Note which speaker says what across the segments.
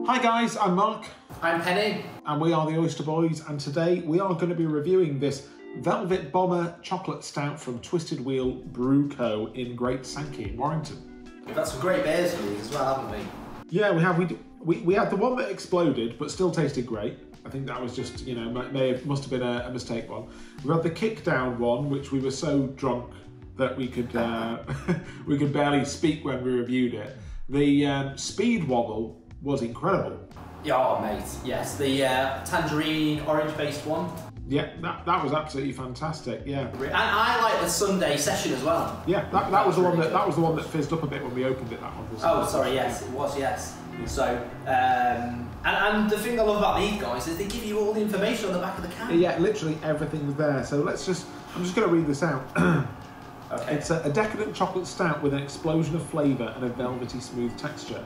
Speaker 1: Hi guys, I'm Mark.
Speaker 2: I'm Penny.
Speaker 1: And we are the Oyster Boys, and today we are going to be reviewing this Velvet Bomber Chocolate Stout from Twisted Wheel Brew Co in Great Sankey in Warrington.
Speaker 2: We've got some great beers for these as well, haven't we?
Speaker 1: Yeah, we have. We had the one that exploded, but still tasted great. I think that was just, you know, must have been a mistake one. We had the kick-down one, which we were so drunk that we could we could barely speak when we reviewed it. The speed wobble was incredible.
Speaker 2: Yeah, oh, mate, yes. The tangerine orange-based one.
Speaker 1: Yeah, that was absolutely fantastic. Yeah,
Speaker 2: and I like the Sunday session as well.
Speaker 1: Yeah, that was the one that was the one that fizzed up a bit when we opened it. That one.
Speaker 2: Oh, sorry, yes, it was, yes. Yeah. So, and the thing I love about these guys is they give you all the information on the back of the can.
Speaker 1: Yeah, literally everything's there. So I'm just going to read this out.
Speaker 2: Okay.
Speaker 1: It's a decadent chocolate stout with an explosion of flavour and a velvety smooth texture.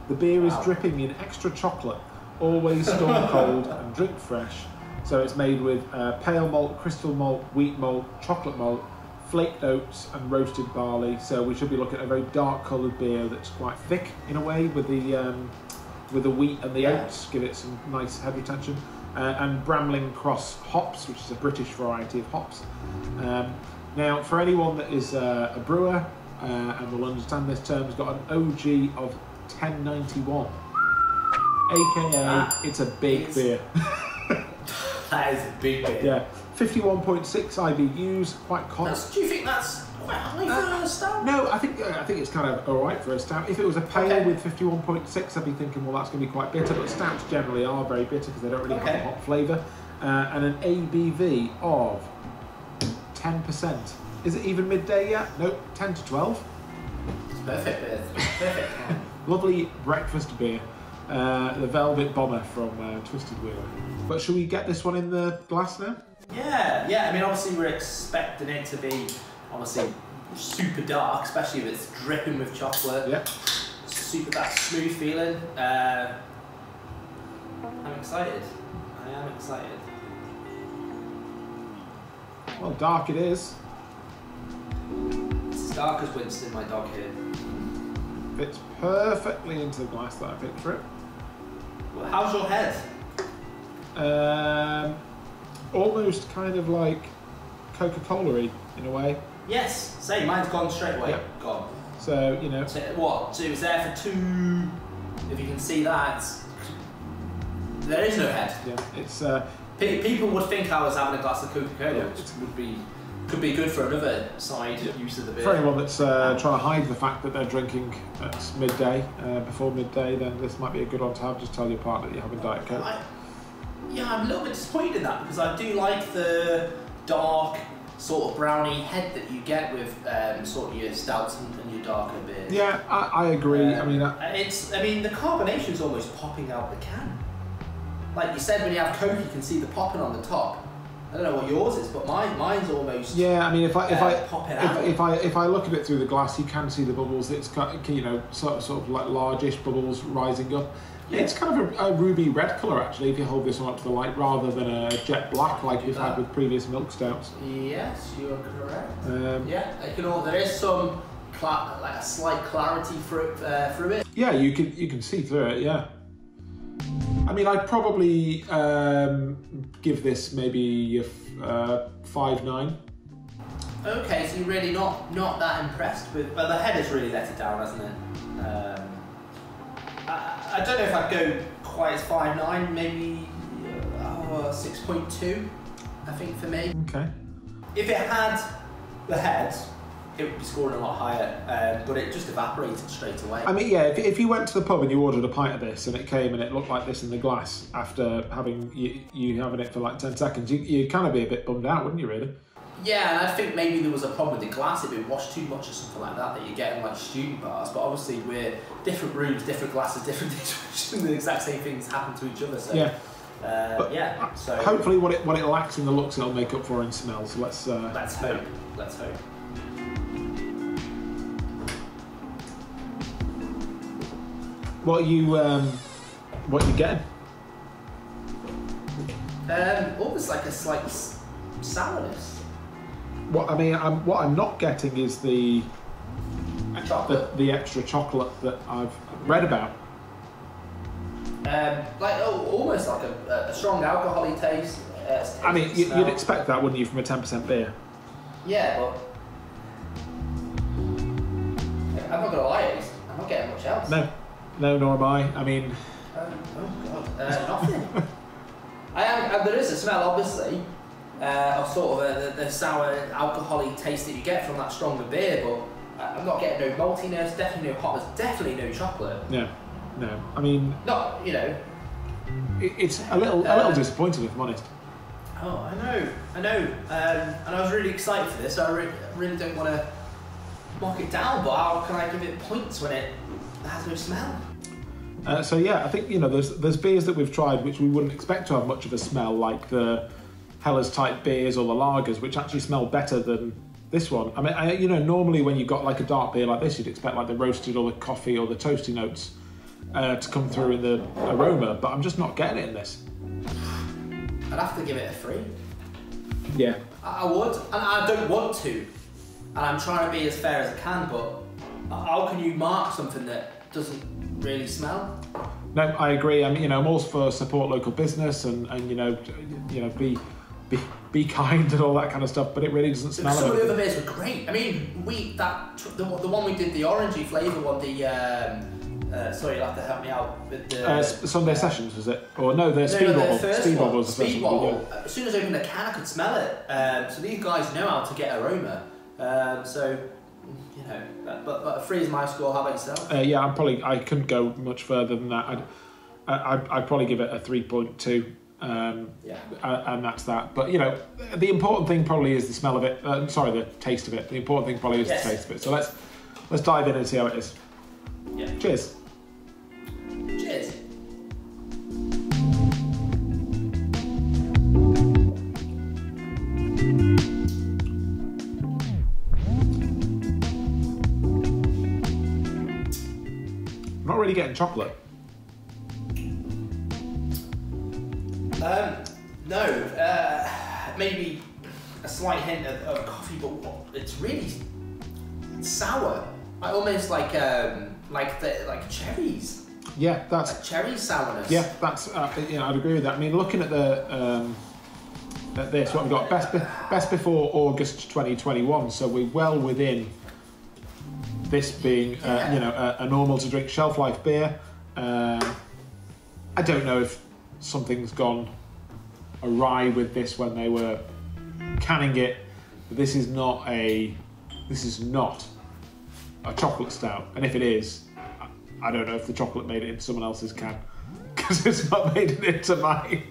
Speaker 1: The beer is dripping in extra chocolate, always store cold and drink fresh. So it's made with pale malt, crystal malt, wheat malt, chocolate malt, flaked oats and roasted barley. So we should be looking at a very dark coloured beer that's quite thick in a way with the wheat and the oats, give it some nice head retention. And Bramling Cross hops, which is a British variety of hops. Now, for anyone that is a brewer and will understand this term, has got an OG of 1091, aka it's a big beer.
Speaker 2: That is a big beer.
Speaker 1: Yeah, 51.6 IBUs, quite
Speaker 2: do you think that's quite high for a stout?
Speaker 1: No, I think it's kind of all right for a stout. If it was a pale with 51.6, I'd be thinking, well, that's going to be quite bitter. But stouts generally are very bitter because they don't really have a hot flavour. And an ABV of 10%. Is it even midday yet? Nope, 10 to 12.
Speaker 2: It's perfect beer. Perfect.
Speaker 1: Lovely breakfast beer. The Velvet Bomber from Twisted Wheel. But should we get this one in the glass now?
Speaker 2: Yeah. I mean, obviously we're expecting it to be obviously super dark, especially if it's dripping with chocolate.
Speaker 1: Yeah.
Speaker 2: Super that smooth feeling. I'm excited. I am excited.
Speaker 1: Well, dark it is.
Speaker 2: It's as dark as Winston, my dog here.
Speaker 1: Fits perfectly into the glass that I picked for it.
Speaker 2: Well, how's your head?
Speaker 1: Almost kind of like Coca-Cola-y in a way.
Speaker 2: Yes, same. Mine's gone straight away.
Speaker 1: Yeah.
Speaker 2: Gone.
Speaker 1: So, you know.
Speaker 2: So, what? So it was there for 2. If you can see that, there is no head.
Speaker 1: Yeah, it's.
Speaker 2: People would think I was having a glass of Coca-Cola,
Speaker 1: Yeah.
Speaker 2: which could be good for another side use of the beer.
Speaker 1: For anyone that's trying to hide the fact that they're drinking at midday, before midday, then this might be a good one to have. Just tell your partner that you're having Diet Coke.
Speaker 2: I'm a little bit disappointed in that because I do like the dark sort of brownie head that you get with sort of your stouts and your darker beers.
Speaker 1: Yeah, I agree. I mean,
Speaker 2: the carbonation's almost popping out the can. Like you said, when you have Coke, you can see the popping on the top. I don't know what yours is, but mine's almost.
Speaker 1: Yeah, I mean, if I look at it through the glass, you can see the bubbles. It's got, you know, sort of like largish bubbles rising up. Yeah. It's kind of a ruby red colour actually. If you hold this one up to the light, rather than a jet black like we've had with previous milk stouts.
Speaker 2: Yes, you are correct. There is some like a slight clarity through it.
Speaker 1: Yeah, you can see through it. Yeah. I mean, I'd probably give this maybe a 5.9.
Speaker 2: Okay, so you're really not that impressed with. Well, the head has really let it down, hasn't it? I don't know if I'd go quite as 5.9, maybe 6.2. I think for me.
Speaker 1: Okay.
Speaker 2: If it had the head, it would be scoring a lot higher, but it just evaporated straight away.
Speaker 1: I mean, yeah, if you went to the pub and you ordered a pint of this and it came and it looked like this in the glass after having you having it for like 10 seconds, you'd kind of be a bit bummed out, wouldn't you, really?
Speaker 2: Yeah, and I think maybe there was a problem with the glass, if it washed too much or something like that you're getting like student bars, but obviously we're different rooms, different glasses, different situations, the exact same things happen to each other, so...
Speaker 1: Yeah.
Speaker 2: So
Speaker 1: hopefully what it lacks in the looks it'll make up for in smell, so let's
Speaker 2: hope. Let's hope.
Speaker 1: What are you getting?
Speaker 2: Almost like a slight sourness.
Speaker 1: What I'm not getting is the extra chocolate that I've read about.
Speaker 2: almost like a strong alcohol-y taste.
Speaker 1: I mean, you'd expect that, wouldn't you, from a 10% beer?
Speaker 2: Yeah, but I'm not gonna lie, I'm not getting much else.
Speaker 1: No, nor am I. I mean,
Speaker 2: oh god, nothing. There is a smell, obviously, of sort of the sour, alcohol-y taste that you get from that stronger beer, but I'm not getting no maltiness, definitely no hotness, definitely no chocolate.
Speaker 1: No. I mean,
Speaker 2: not,
Speaker 1: it's a little disappointing, if I'm honest.
Speaker 2: Oh, I know, and I was really excited for this. So I really don't want to mock it down, but how can I give it points when it has no smell?
Speaker 1: So yeah, I think there's beers that we've tried which we wouldn't expect to have much of a smell, like the Hellas type beers or the lagers, which actually smell better than this one. I mean, normally when you've got like a dark beer like this, you'd expect like the roasted or the coffee or the toasty notes to come through in the aroma, but I'm just not getting it in this.
Speaker 2: I'd have to give it a 3.
Speaker 1: Yeah.
Speaker 2: I would, and I don't want to, and I'm trying to be as fair as I can, but how can you mark something that doesn't really smell?
Speaker 1: No, I agree. I mean, I'm all for support local business and be kind and all that kind of stuff, but it really doesn't smell.
Speaker 2: Some of the other beers were great. I mean, the one we did, the orangey flavour one, sorry, you'll have to help me out with the...
Speaker 1: Sunday Sessions, was it? Or no, the Speedball was the first one.
Speaker 2: As soon as I opened the can, I could smell it. So these guys know how to get aroma. But a 3 is my score. How about yourself?
Speaker 1: Yeah, I couldn't go much further than that. I'd probably give it a 3.2. And that's that. But the important thing probably is the smell of it. The taste of it. The important thing probably is the taste of it. So let's dive in and see how it is.
Speaker 2: Yeah.
Speaker 1: Cheers.
Speaker 2: Cheers.
Speaker 1: I'm not really getting chocolate.
Speaker 2: No. Maybe a slight hint of coffee, but it's really sour. Almost like cherries.
Speaker 1: Yeah, that's
Speaker 2: like cherry sourness.
Speaker 1: Yeah, that's I'd agree with that. I mean, looking at at this, what we've got best before August 2021, so we're well within this being a normal to drink shelf life beer. I don't know if something's gone awry with this when they were canning it. But this is not a chocolate stout, and if it is, I don't know if the chocolate made it into someone else's can, because it's not made it into mine.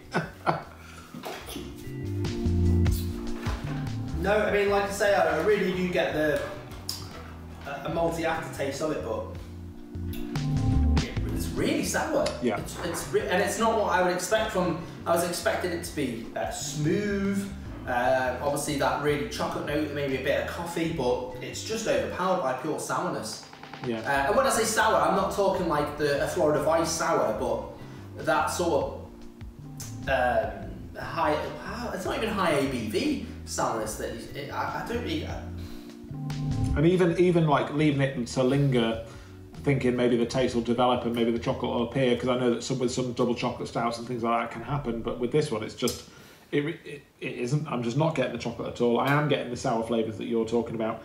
Speaker 2: No, I mean, like I say, I really do get a malty aftertaste of it, but it's really sour.
Speaker 1: Yeah.
Speaker 2: And it's not what I would expect from. I was expecting it to be smooth. Obviously that really chocolate note, maybe a bit of coffee, but it's just overpowered by pure sourness.
Speaker 1: Yeah.
Speaker 2: And when I say sour, I'm not talking like a Florida Vice sour, but that sort of high. It's not even high ABV sourness that I don't really.
Speaker 1: And even like leaving it to linger, thinking maybe the taste will develop and maybe the chocolate will appear, because I know that with some double chocolate stouts and things like that can happen, but with this one it's just. It isn't. I'm just not getting the chocolate at all. I am getting the sour flavours that you're talking about.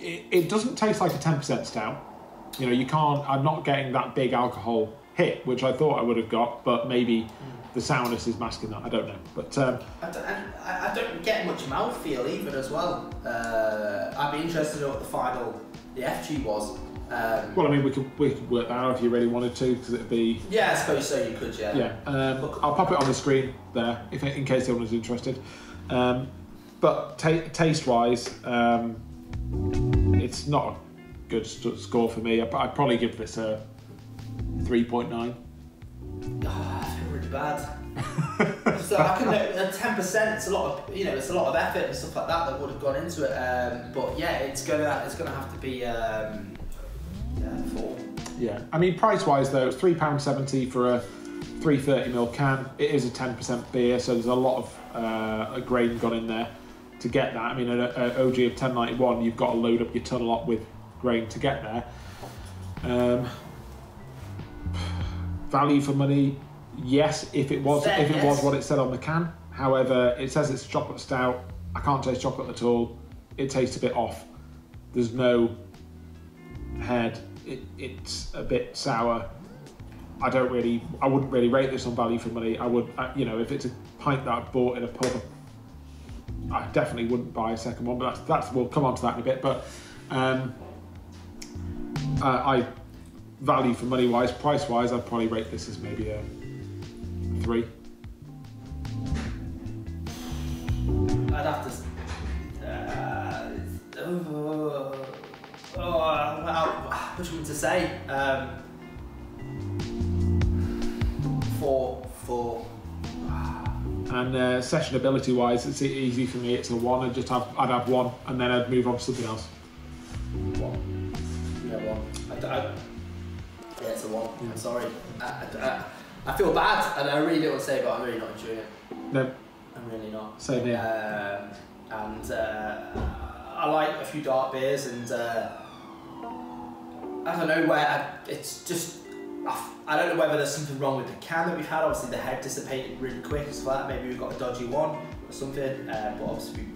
Speaker 1: It doesn't taste like a 10% stout. You can't. I'm not getting that big alcohol hit, which I thought I would have got, but maybe the sourness is masking that. I don't know. But
Speaker 2: I don't get much mouthfeel either as well. I'd be interested in what the FG was.
Speaker 1: Well, I mean, we could work that out if you really wanted to, because it'd be.
Speaker 2: Yeah, I suppose so. You could, yeah.
Speaker 1: Yeah. I'll pop it on the screen there, in case anyone is interested. But taste-wise, it's not a good score for me. I'd probably give this a 3.9.
Speaker 2: I feel really bad. So I can know 10%. It's a lot of it's a lot of effort and stuff like that would have gone into it. But yeah, it's gonna have to be. 4.
Speaker 1: Yeah, I mean, price-wise though, it's £3.70 for a 330ml can. It is a 10% beer, so there's a lot of grain gone in there to get that. I mean, an OG of 1091, you've got to load up your ton a lot with grain to get there. Value for money, yes, if it was what it said on the can. However, it says it's a chocolate stout. I can't taste chocolate at all. It tastes a bit off. There's no head. It's a bit sour. I wouldn't really rate this on value for money. I would, if it's a pint that I bought in a pub, I definitely wouldn't buy a second one. But we'll come on to that in a bit. But I value for money wise, price wise, I'd probably rate this as maybe a 3.
Speaker 2: I'd have to. Which one to say? 4.
Speaker 1: And sessionability wise, it's easy for me. It's a 1. I'd have 1, and then I'd move on to something else.
Speaker 2: 1. Yeah, 1. Yeah, it's a 1. Yeah. I'm sorry. I feel bad, and I really don't want to say, but I'm really not enjoying it.
Speaker 1: No.
Speaker 2: I'm really not.
Speaker 1: Same here.
Speaker 2: And I like a few dark beers, and I don't know where it's just. I don't know whether there's something wrong with the can that we've had. Obviously, the head dissipated really quick, so that maybe we've got a dodgy one or something. But obviously,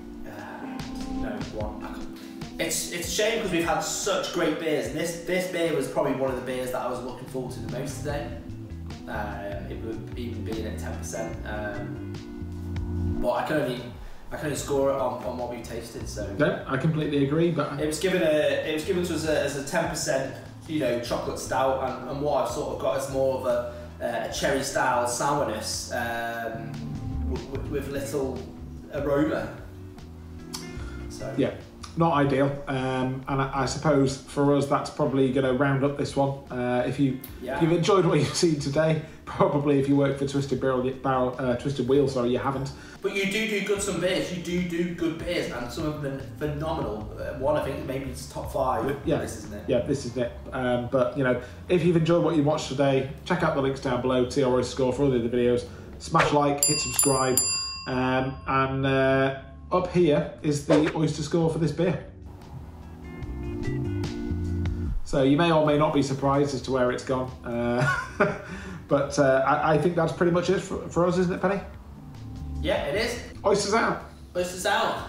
Speaker 2: no 1. It's a shame because we've had such great beers, and this beer was probably one of the beers that I was looking forward to the most today. It would even being at 10%, but I can only score it on what we've tasted. So
Speaker 1: no, I completely agree. But
Speaker 2: it was given to us as a 10%, chocolate stout, and what I've sort of got is more of a cherry style sourness with little aroma. So
Speaker 1: yeah. Not ideal, and I suppose for us that's probably going to round up this one. If you've enjoyed what you've seen today, probably if you work for Twisted Wheel, sorry, you haven't.
Speaker 2: But you do good beers. You do good beers, and some of them are phenomenal. One I think maybe it's top 5.
Speaker 1: Yeah,
Speaker 2: this isn't it.
Speaker 1: Yeah, this is it. But if you've enjoyed what you watched today, check out the links down below to our Oyster score for all the other videos. Smash like, hit subscribe, and. Up here is the Oyster score for this beer. So you may or may not be surprised as to where it's gone. But I think that's pretty much it for us, isn't it, Penny?
Speaker 2: Yeah, it is.
Speaker 1: Oysters out.
Speaker 2: Oysters out.